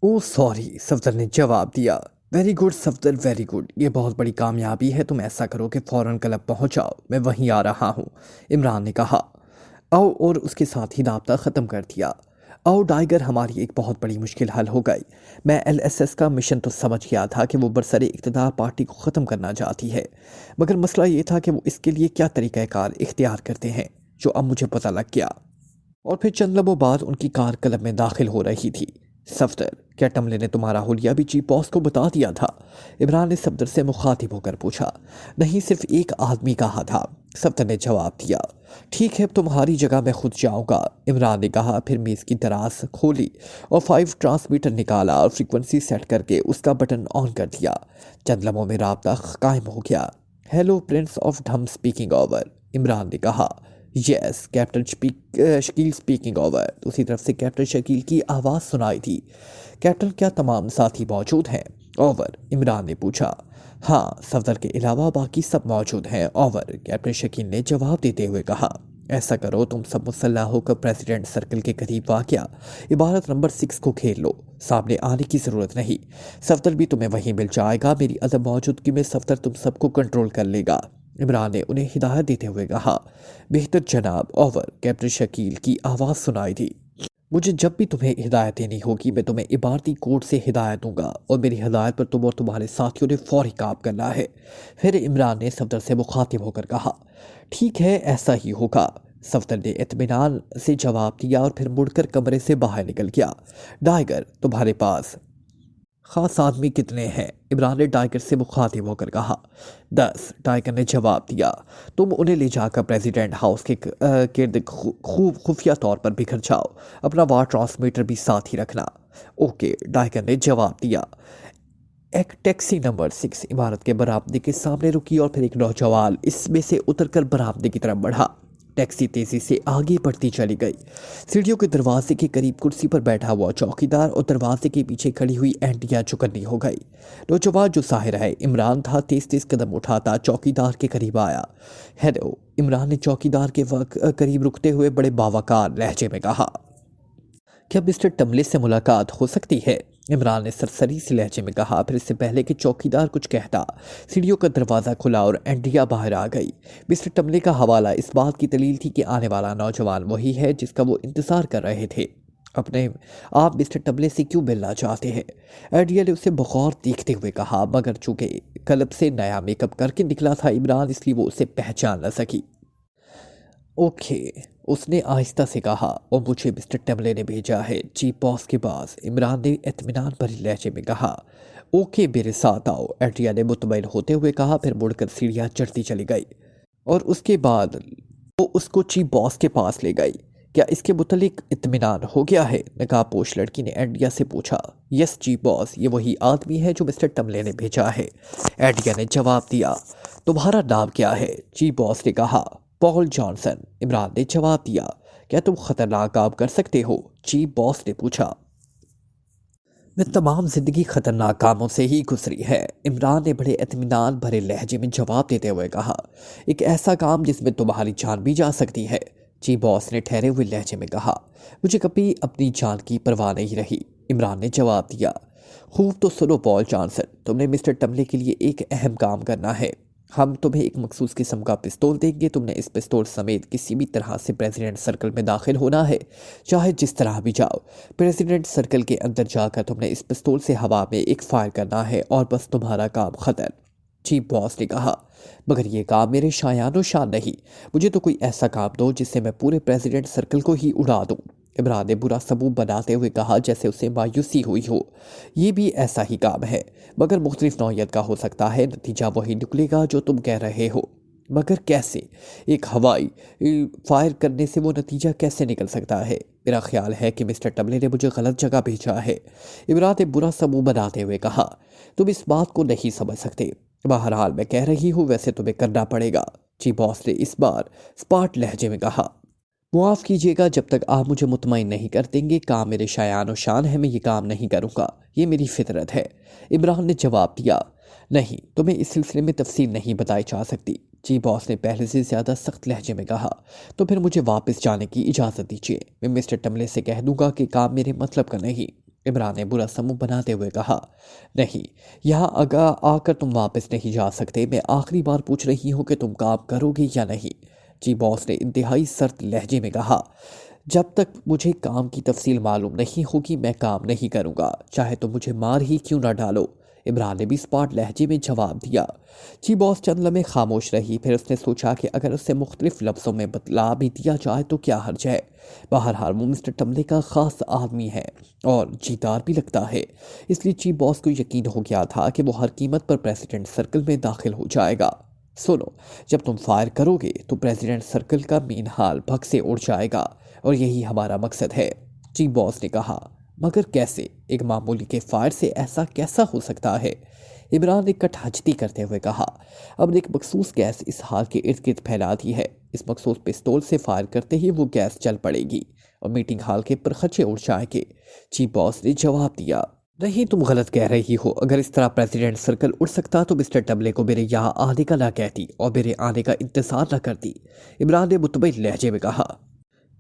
ओह सॉरी, सफदर ने जवाब दिया। Very good Safdar, very good. ये बहुत बड़ी कामयाबी है। तुम ऐसा करो कि फ़ौरन क्लब पहुँच जाओ। मैं वहीं आ रहा हूँ, इमरान ने कहा। आओ, और उसके साथ ही राब्ता ख़त्म कर दिया। आओ टाइगर, हमारी एक बहुत बड़ी मुश्किल हल हो गई। मैं LSS का मिशन तो समझ गया था कि वो बरसरे इक़्तिदार पार्टी को ख़त्म करना चाहती है, मगर मसला ये था कि वो इसके लिए क्या तरीक़ाकार इख्तियार करते हैं, जो अब मुझे पता लग गया। और फिर चंद लम्हों बाद उनकी कार क्लब में दाखिल हो रही थी। सफदर, क्या टमले ने तुम्हारा हुलिया भी चीफ बॉस को बता दिया था? इमरान ने सफदर से मुखातिब होकर पूछा। नहीं, सिर्फ एक आदमी कहा था, सफदर ने जवाब दिया। ठीक है, तुम्हारी जगह मैं खुद जाऊंगा, इमरान ने कहा। फिर मेज़ की दराज खोली और 5 ट्रांसमीटर निकाला और फ्रीक्वेंसी सेट करके उसका बटन ऑन कर दिया। चंद लम्हों में राब्ता कायम हो गया। हेलो, प्रिंस ऑफ ढम स्पीकिंग ओवर, इमरान ने कहा। Yes, captain Shakil speaking over. दूसरी तरफ से कैप्टन शकील की आवाज़ सुनाई थी। कैप्टन, क्या तमाम साथी मौजूद हैं? ओवर, इमरान ने पूछा। हाँ, सफदर के अलावा बाकी सब मौजूद हैं। ओवर, कैप्टन शकील ने जवाब देते हुए कहा। ऐसा करो, तुम सब मुसल्लह होकर प्रेसिडेंट सर्कल के करीब वाक़या इबारत नंबर 6 को घेर लो। सामने आने की ज़रूरत नहीं। सफदर भी तुम्हें वहीं मिल जाएगा। मेरी अदम मौजूदगी में सफदर तुम सबको कंट्रोल कर लेगा, इमरान ने उन्हें हिदायत देते हुए कहा। बेहतर जनाब। ओवर, कैप्टन शकील की आवाज़ सुनाई थी। मुझे जब भी तुम्हें हिदायत देनी होगी मैं तुम्हें इबारती कोड से हिदायत दूंगा और मेरी हिदायत पर तुम और तुम्हारे साथियों ने फौरी काम करना है। फिर इमरान ने सफदर से मुखातिब होकर कहा, ठीक है ऐसा ही होगा। सफदर ने इत्मीनान से जवाब दिया और फिर मुड़कर कमरे से बाहर निकल गया। टाइगर, तुम्हारे पास खास आदमी कितने हैं? इमरान ने टाइगर से मुखातिब होकर कहा। 10। टाइगर ने जवाब दिया। तुम उन्हें ले जाकर प्रेसिडेंट हाउस के गिर्द खूब खुफिया तौर पर बिखर जाओ। अपना वार ट्रांसमीटर भी साथ ही रखना। ओके, टाइगर ने जवाब दिया। एक टैक्सी नंबर 6 इमारत के बरामदे के सामने रुकी और फिर एक नौजवान इसमें से उतरकर बरामदे की तरफ बढ़ा। टैक्सी तेजी से आगे बढ़ती चली गई। सीढ़ियों के दरवाजे के करीब कुर्सी पर बैठा हुआ चौकीदार और दरवाजे के पीछे खड़ी हुई एंटिया चुकन्नी हो गई। नौजवान जो ज़ाहिर है इमरान था, तेज तेज कदम उठाता चौकीदार के करीब आया। हेलो, इमरान ने चौकीदार के करीब रुकते हुए बड़े बावकार लहजे में कहा। क्या मिस्टर टमले से मुलाकात हो सकती है? इमरान ने सरसरी सी लहजे में कहा। फिर इससे पहले कि चौकीदार कुछ कहता, सीढ़ियों का दरवाज़ा खुला और एंड्रिया बाहर आ गई। मिस्टर टमले का हवाला इस बात की दलील थी कि आने वाला नौजवान वही है जिसका वो इंतज़ार कर रहे थे। अपने आप मिस्टर टमले से क्यों मिलना चाहते हैं? एंड्रिया ने उसे बगौर देखते हुए कहा, मगर चूंकि क्लब से नया मेकअप करके निकला था इमरान, इसलिए वो उसे पहचान न सकी। ओके, उसने आहिस्ता से कहा, और मुझे मिस्टर टमले ने भेजा है, चीफ बॉस के पास। इमरान ने इत्मीनान भरी लहजे में कहा। ओके, मेरे साथ आओ, एंड्रिया ने मुतमईन होते हुए कहा। फिर मुड़कर सीढ़ियाँ चढ़ती चली गई और उसके बाद वो उसको चीफ बॉस के पास ले गई। क्या इसके मुतल्लिक इत्मीनान हो गया है? नकाबपोश लड़की ने एंड्रिया से पूछा। यस चीफ बॉस, ये वही आदमी है जो मिस्टर टमले ने भेजा है, एंड्रिया ने जवाब दिया। तुम्हारा नाम क्या है? चीफ बॉस ने कहा। पॉल जॉनसन, इमरान ने जवाब दिया। क्या तुम खतरनाक काम कर सकते हो? चीफ बॉस ने पूछा। मैं तमाम जिंदगी खतरनाक कामों से ही गुजरी है, इमरान ने बड़े इत्मीनान भरे लहजे में जवाब देते हुए कहा। एक ऐसा काम जिसमें तुम्हारी जान भी जा सकती है, चीफ बॉस ने ठहरे हुए लहजे में कहा। मुझे कभी अपनी जान की परवाह नहीं रही, इमरान ने जवाब दिया। खूब तो सुनो पॉल जॉनसन, तुमने मिस्टर टमले के लिए एक अहम काम करना है। हम तुम्हें एक मखसूस किस्म का पिस्तौल देंगे। तुमने इस पिस्तौल समेत किसी भी तरह से प्रेसिडेंट सर्कल में दाखिल होना है, चाहे जिस तरह भी जाओ। प्रेसिडेंट सर्कल के अंदर जाकर तुमने इस पिस्तौल से हवा में एक फायर करना है और बस तुम्हारा काम खत्म। चीफ बॉस ने कहा। मगर ये काम मेरे शायानो शान नहीं, मुझे तो कोई ऐसा काम दो जिससे मैं पूरे प्रेसिडेंट सर्कल को ही उड़ा दूँ। इमरान ने बुरा सबूत बनाते हुए कहा, जैसे उसे मायूसी हुई हो। ये भी ऐसा ही काम है, मगर मुख्तलिफ नौयत का हो सकता है। नतीजा वही निकलेगा जो तुम कह रहे हो, मगर कैसे? एक हवाई फायर करने से वो नतीजा कैसे निकल सकता है? मेरा ख्याल है कि मिस्टर टमले ने मुझे गलत जगह भेजा है, इमरान ने बुरा सबूत बनाते हुए कहा। तुम इस बात को नहीं समझ सकते। बहरहाल मैं कह रही हूँ, वैसे तुम्हें करना पड़ेगा, चीफ बॉस ने इस बार स्पार्ट लहजे में कहा। मुआफ़ कीजिएगा, जब तक आप मुझे मुतमईन नहीं कर देंगे, काम मेरे शायान और शान है, मैं ये काम नहीं करूँगा, ये मेरी फितरत है, इमरान ने जवाब दिया। नहीं, तुम्हें इस सिलसिले में तफसील नहीं बताई जा सकती, चीफ बॉस ने पहले से ज़्यादा सख्त लहजे में कहा। तो फिर मुझे वापस जाने की इजाज़त दीजिए, मैं मिस्टर टमले से कह दूँगा कि काम मेरे मतलब का नहीं, इमरान ने बुरा समूह बनाते हुए कहा। नहीं, यहाँ आकर तुम वापस नहीं जा सकते, मैं आखिरी बार पूछ रही हूँ कि तुम काम करोगे या नहीं, चीफ बॉस ने इंतहाई सख्त लहजे में कहा। जब तक मुझे काम की तफसील मालूम नहीं होगी मैं काम नहीं करूँगा, चाहे तो मुझे मार ही क्यों ना डालो, इमरान ने भी स्पार्ट लहजे में जवाब दिया। चीफ बॉस चंद लम्हे खामोश रही, फिर उसने सोचा कि अगर उससे मुख्तलिफ लफ्ज़ों में बतला भी दिया जाए तो क्या हर्ज है। बहरहाल वो मिस्टर टमले का ख़ास आदमी है और जीदार भी लगता है, इसलिए चीफ बॉस को यकीन हो गया था कि वो हर कीमत पर प्रेसिडेंट सर्कल में दाखिल हो जाएगा। सुनो, जब तुम फायर करोगे तो प्रेसिडेंट सर्कल का मीन हाल भग से उड़ जाएगा और यही हमारा मकसद है, चीफ बॉस ने कहा। मगर कैसे? एक मामूली के फायर से ऐसा कैसा हो सकता है, इमरान ने कटहजती करते हुए कहा। अब एक मखसूस गैस इस हाल के इर्द गिर्द फैला दी है, इस मखसूस पिस्तौल से फायर करते ही वो गैस चल पड़ेगी और मीटिंग हाल के परखचे उड़ जाएंगे, चीफ बॉस ने जवाब दिया। नहीं, तुम गलत कह रही हो, अगर इस तरह प्रेसिडेंट सर्कल उड़ सकता तो मिस्टर टमले को मेरे यहाँ आने का ना कहती और मेरे आने का इंतजार ना करती, इमरान ने मुतमईन लहजे में कहा।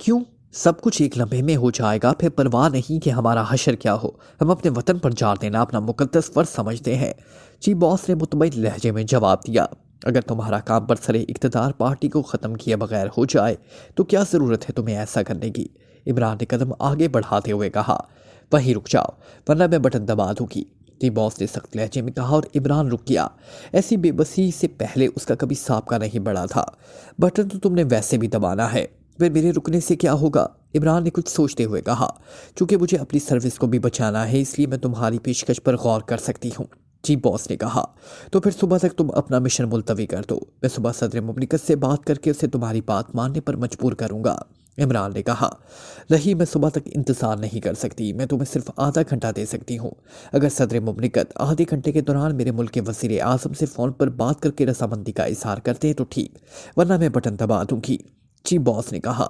क्यों? सब कुछ एक लम्हे में हो जाएगा, फिर परवाह नहीं कि हमारा हशर क्या हो, हम अपने वतन पर जान देना अपना मुकद्दस फर्ज समझते हैं, चीफ बॉस ने मुतमईन लहजे में जवाब दिया। अगर तुम्हारा काम बरसरे इक़्तिदार पार्टी को ख़त्म किए बगैर हो जाए तो क्या ज़रूरत है तुम्हें ऐसा करने की, इमरान ने कदम आगे बढ़ाते हुए कहा, वहीं रुक जाओ वरना मैं बटन दबा दूंगी, टी बॉस ने सख्त लहजे में कहा और इमरान रुक गया। ऐसी बेबसी से पहले उसका कभी सांप नहीं बढ़ा था। बटन तो तुमने वैसे भी दबाना है, फिर मेरे रुकने से क्या होगा? इमरान ने कुछ सोचते हुए कहा, चूंकि मुझे अपनी सर्विस को भी बचाना है इसलिए मैं तुम्हारी पेशकश पर गौर कर सकती हूँ, चीफ बॉस ने कहा। तो फिर सुबह तक तुम अपना मिशन मुलतवी कर दो, मैं सुबह सदर मुमलिकत से बात करके उसे तुम्हारी बात मानने पर मजबूर करूंगा, इमरान ने कहा। नहीं, मैं सुबह तक इंतज़ार नहीं कर सकती, मैं तुम्हें सिर्फ आधा घंटा दे सकती हूँ। अगर सदर मुमलिकत आधे घंटे के दौरान मेरे मुल्क के वज़ीर आज़म से फ़ोन पर बात करके रजामंदी का इजहार करते हैं तो ठीक, वरना मैं बटन दबा दूंगी, चीफ बॉस ने कहा।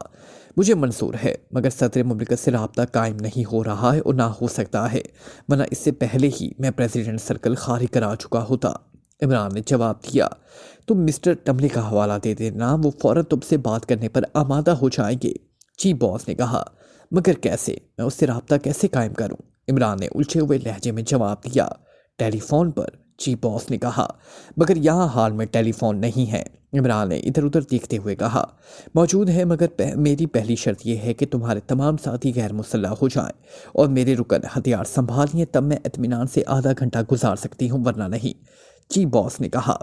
मुझे मंजूर है, मगर सदर मुमलिकत से राब्ता कायम नहीं हो रहा है और ना हो सकता है, वरना इससे पहले ही मैं प्रेसिडेंट सर्कल खारिज करा चुका होता, इमरान ने जवाब दिया। तुम मिस्टर टमले का हवाला दे देना, वो फ़ौरन तुमसे बात करने पर आमादा हो जाएंगे, चीफ बॉस ने कहा। मगर कैसे? मैं उससे राब्ता कैसे कायम करूं? इमरान ने उलझे हुए लहजे में जवाब दिया। टेलीफोन पर, चीफ बॉस ने कहा। मगर यहाँ हाल में टेलीफोन नहीं है, इमरान ने इधर उधर देखते हुए कहा। मौजूद है, मगर मेरी पहली शर्त यह है कि तुम्हारे तमाम साथी गैर मुसल्लह हो जाएं और मेरे रुकन हथियार संभालिए, तब मैं इत्मीनान से आधा घंटा गुजार सकती हूँ, वरना नहीं, चीफ बॉस ने कहा।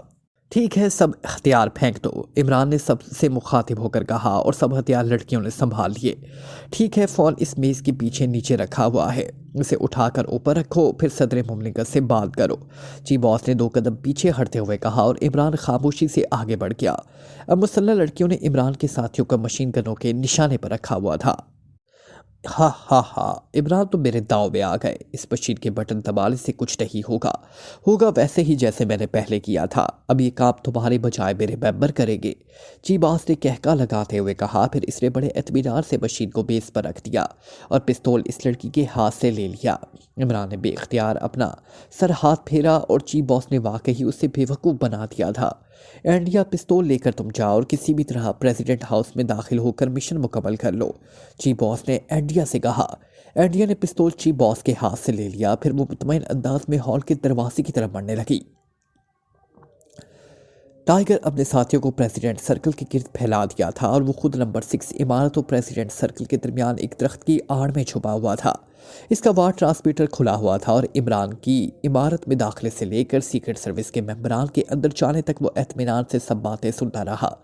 ठीक है, सब हथियार फेंक दो, इमरान ने सबसे मुखातिब होकर कहा और सब हथियार लड़कियों ने संभाल लिए। ठीक है, फ़ोन इस मेज़ के पीछे नीचे रखा हुआ है, इसे उठाकर ऊपर रखो, फिर सदर मुमलिकत से बात करो, चीफ बॉस ने 2 कदम पीछे हटते हुए कहा और इमरान खामोशी से आगे बढ़ गया। अब मुसल्लह लड़कियों ने इमरान के साथियों को मशीन गनों के निशाने पर रखा हुआ था। हा हा हा, इमरान तो मेरे दाव में आ गए, इस मशीन के बटन दबाने से कुछ नहीं होगा वैसे ही जैसे मैंने पहले किया था, अब ये काम तुम्हारे बजाय मेरे मेंबर करेंगे, चीफ बॉस ने कहका लगाते हुए कहा। फिर इसने बड़े इत्मीनान से मशीन को बेस पर रख दिया और पिस्तौल इस लड़की के हाथ से ले लिया। इमरान ने बेख्तियार अपना सर हाथ फेरा और चीफ बॉस ने वाकई उसे बेवकूफ़ बना दिया था। एंडिया, पिस्तौल लेकर तुम जाओ और किसी भी तरह प्रेसिडेंट हाउस में दाखिल होकर मिशन मुकम्मल कर लो, चीफ बॉस ने एंडिया से कहा। एंडिया ने पिस्तौल चीफ बॉस के हाथ से ले लिया, फिर वो मुतमईन अंदाज में हॉल के दरवाजे की तरफ बढ़ने लगी। टाइगर अपने साथियों को प्रेसिडेंट सर्कल के गिर्द फैला दिया था और वो खुद नंबर 6 इमारत और प्रेसिडेंट सर्कल के दरमियान एक दरख्त की आड़ में छुपा हुआ था। इसका वार ट्रांसमीटर खुला हुआ था और इमरान की इमारत में दाखिले से लेकर सीक्रेट सर्विस के मेंबरान के अंदर जाने तक वो इत्मीनान से सब बातें सुनता रहा।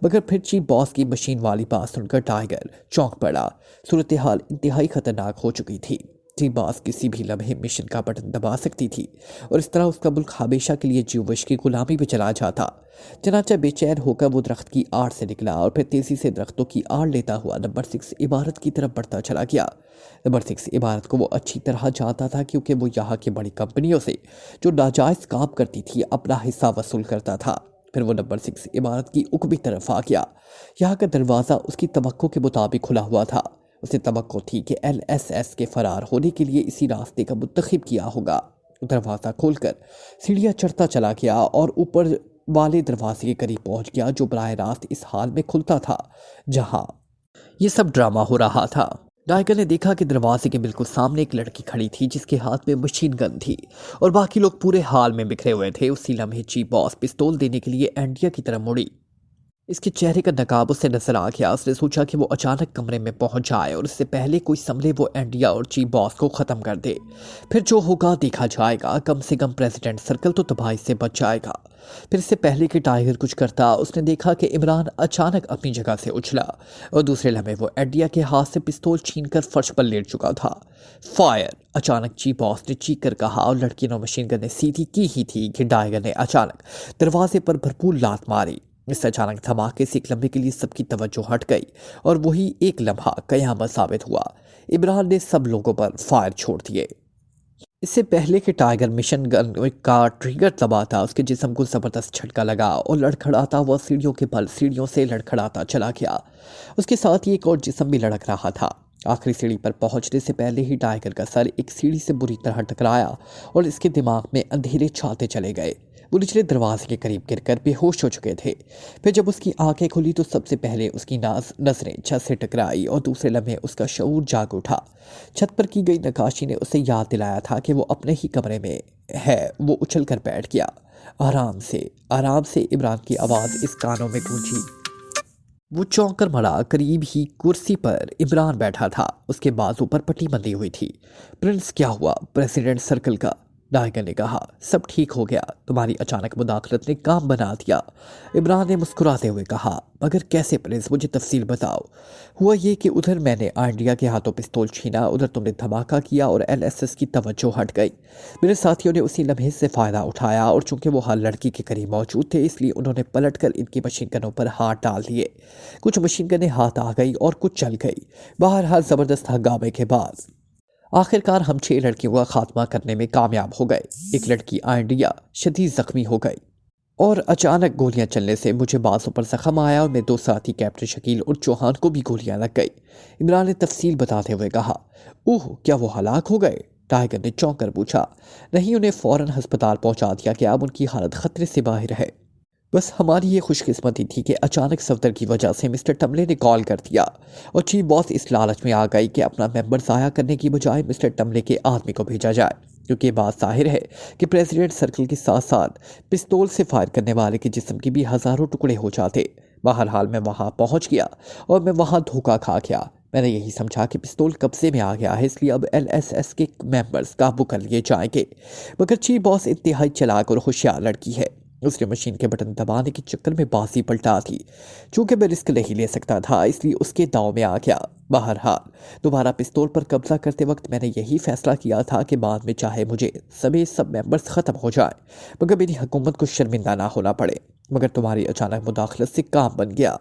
मगर फिर चीफ बॉस की मशीन वाली बात सुनकर टाइगर चौंक पड़ा। सूरत हाल इंतहाई खतरनाक हो चुकी थी। चीफ बॉस किसी भी लम्हे मिशन का बटन दबा सकती थी और इस तरह उसका मुल्क हमेशा के लिए जीवश की गुलामी में चला जाता। चनाचा बेचैन होकर वो दरख्त की आड़ से निकला और फिर तेजी से दरख्तों की आड़ लेता हुआ नंबर 6 इमारत की तरफ बढ़ता चला गया। नंबर 6 इमारत को वो अच्छी तरह जानता था, क्योंकि वो यहाँ की बड़ी कंपनियों से जो नाजायज़ काम करती थी अपना हिस्सा वसूल करता था। फिर वो नंबर 6 इमारत की उकबी तरफ आ गया। यहाँ का दरवाज़ा उसकी तवक्को के मुताबिक खुला हुआ था। उसे तवक्को थी कि LSS के फरार होने के लिए इसी रास्ते का मुंतखब किया होगा। दरवाज़ा खोलकर सीढ़ियाँ चढ़ता चला गया और ऊपर वाले दरवाजे के करीब पहुंच गया, जो बराह रास्त इस हाल में खुलता था जहां ये सब ड्रामा हो रहा था। टाइगर ने देखा कि दरवाजे के बिल्कुल सामने एक लड़की खड़ी थी जिसके हाथ में मशीन गन थी और बाकी लोग पूरे हाल में बिखरे हुए थे। उसी लम्हे चीफ बॉस पिस्तौल देने के लिए एंडिया की तरफ मुड़ी। इसके चेहरे का नकाब उसे नजर आ गया। उसने सोचा कि वो अचानक कमरे में पहुंच जाए और इससे पहले कोई संभले वो एंडिया और चीफ बॉस को ख़त्म कर दे। फिर जो होगा देखा जाएगा, कम से कम प्रेसिडेंट सर्कल तो तबाही से बच जाएगा। फिर इससे पहले कि टाइगर कुछ करता, उसने देखा कि इमरान अचानक अपनी जगह से उछला और दूसरे लम्हे वो एंडिया के हाथ से पिस्तौल छीनकर फर्श पर लेट चुका था। फायर! अचानक चीफ बॉस ने चीख कर कहा और लड़की ने मशीन गन ने सीधी की ही थी कि टाइगर ने अचानक दरवाजे पर भरपूर लात मारी। इस अचानक धमाके से एक लम्हे के लिए सबकी तवज्जो हट गई और वही एक लम्हा कयामत साबित हुआ। इमरान ने सब लोगों पर फायर छोड़ दिए। इससे पहले कि टाइगर मिशन गन का ट्रिगर दबाता, उसके जिस्म को ज़बरदस्त झटका लगा और लड़खड़ाता हुआ सीढ़ियों के बल सीढ़ियों से लड़खड़ाता चला गया। उसके साथ ही एक और जिस्म भी लड़क रहा था। आखिरी सीढ़ी पर पहुंचने से पहले ही टाइगर का सर एक सीढ़ी से बुरी तरह टकराया और इसके दिमाग में अंधेरे छाते चले गए। वो निचले दरवाजे के करीब गिरकर बेहोश हो चुके थे। फिर जब उसकी आंखें खुली तो सबसे पहले उसकी नजरें छत से टकराई और दूसरे लम्हे उसका शऊर जाग उठा। छत पर की गई नक्काशी ने उसे याद दिलाया था कि वो अपने ही कमरे में है। वो उछल कर बैठ गया। आराम से इमरान की आवाज़ इस कानों में गूंजी। वो चौंक कर मड़ा। करीब ही कुर्सी पर इमरान बैठा था, उसके बाजू पर पट्टी बंधी हुई थी। प्रिंस, क्या हुआ? प्रेसिडेंट सर्कल का टाइगर ने कहा। सब ठीक हो गया, तुम्हारी अचानक मुदाखलत ने काम बना दिया, इमरान ने मुस्कुराते हुए कहा। मगर कैसे प्रिंस, मुझे तफसील बताओ। हुआ ये कि उधर मैंने आंडिया के हाथों पिस्तौल छीना, उधर तुमने धमाका किया और एलएसएस की तवज्जो हट गई। मेरे साथियों ने उसी लम्हे से फ़ायदा उठाया और चूंकि वो हर लड़की के करीब मौजूद थे, इसलिए उन्होंने पलट कर इनकी मशीन गनों पर हाथ डाल दिए। कुछ मशीन गनें हाथ आ गई और कुछ चल गई। बहरहाल ज़बरदस्त हंगामे के बाद आखिरकार हम 6 लड़कियों का खात्मा करने में कामयाब हो गए। एक लड़की आंडिया शदीद जख्मी हो गई और अचानक गोलियां चलने से मुझे बाजू पर जख्म आया और मेरे 2 साथी कैप्टन शकील और चौहान को भी गोलियां लग गई। इमरान ने तफसील बताते हुए कहा। ओह, क्या वो हलाक हो गए? टाइगर ने चौंक कर पूछा। नहीं, उन्हें फौरन अस्पताल पहुंचा दिया गया, अब उनकी हालत खतरे से बाहर है। बस हमारी ये खुशकिस्मती थी कि अचानक सफदर की वजह से मिस्टर टमले ने कॉल कर दिया और चीफ बॉस इस लालच में आ गई कि अपना मेंबर ज़ाया करने की बजाय मिस्टर टमले के आदमी को भेजा जाए, क्योंकि ये बात जाहिर है कि प्रेसिडेंट सर्कल के साथ साथ पिस्तौल से फायर करने वाले के जिस्म की भी हज़ारों टुकड़े हो जाते। बहरहाल मैं वहाँ पहुँच गया और मैं वहाँ धोखा खा गया। मैंने यही समझा कि पिस्तौल कब्जे में आ गया है, इसलिए अब एलएसएस के मेंबर्स काबू कर लिए जाएंगे। मगर चीफ बॉस इंतहाई चालाक और होशियार लड़की है, उसने मशीन के बटन दबाने के चक्कर में बाजी पलटा दी। चूंकि मैं रिस्क नहीं ले सकता था, इसलिए उसके दांव में आ गया। बहरहाल दोबारा पिस्तौल पर कब्जा करते वक्त मैंने यही फैसला किया था कि बाद में चाहे मुझे सब मेंबर्स ख़त्म हो जाए, मगर मेरी हुकूमत को शर्मिंदा ना होना पड़े। मगर तुम्हारी अचानक मुदाखलत से काम बन गया।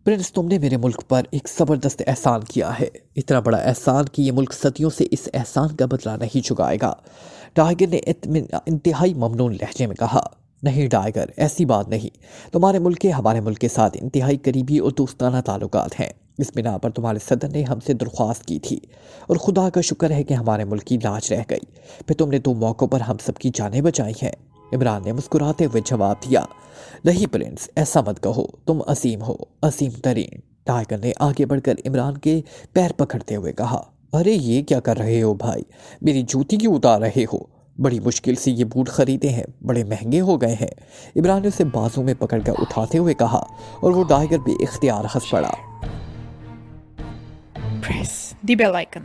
प्रिंस, तुमने मेरे मुल्क पर एक ज़बरदस्त एहसान किया है, इतना बड़ा एहसान कि ये मुल्क सदियों से इस एहसान का बदला नहीं चुकाएगा, टाइगर ने इंतहाई ममनून लहजे में कहा। नहीं टाइगर, ऐसी बात नहीं। तुम्हारे मुल्क के हमारे मुल्क के साथ इंतहाई करीबी और दोस्ताना ताल्लुकात हैं। इस बिना पर तुम्हारे सदर ने हमसे दरख्वास्त की थी और खुदा का शुक्र है कि हमारे मुल्क की लाज रह गई। फिर तुमने 2 मौक़ों पर हम सब की जानें बचाई हैं, इमरान ने मुस्कुराते हुए जवाब दिया। नहीं प्रिंस, ऐसा मत कहो, तुम असीम हो, असीम तरीन, टाइगर ने आगे बढ़कर इमरान के पैर पकड़ते हुए कहा। अरे ये क्या कर रहे हो भाई, मेरी जूती क्यों उतार रहे हो? बड़ी मुश्किल से ये बूट खरीदे हैं, बड़े महंगे हो गए हैं, इमरान ने उसे बाजू में पकड़कर उठाते हुए कहा और वो टाइगर बेइख्तियार हंस पड़ा। Press the bell icon.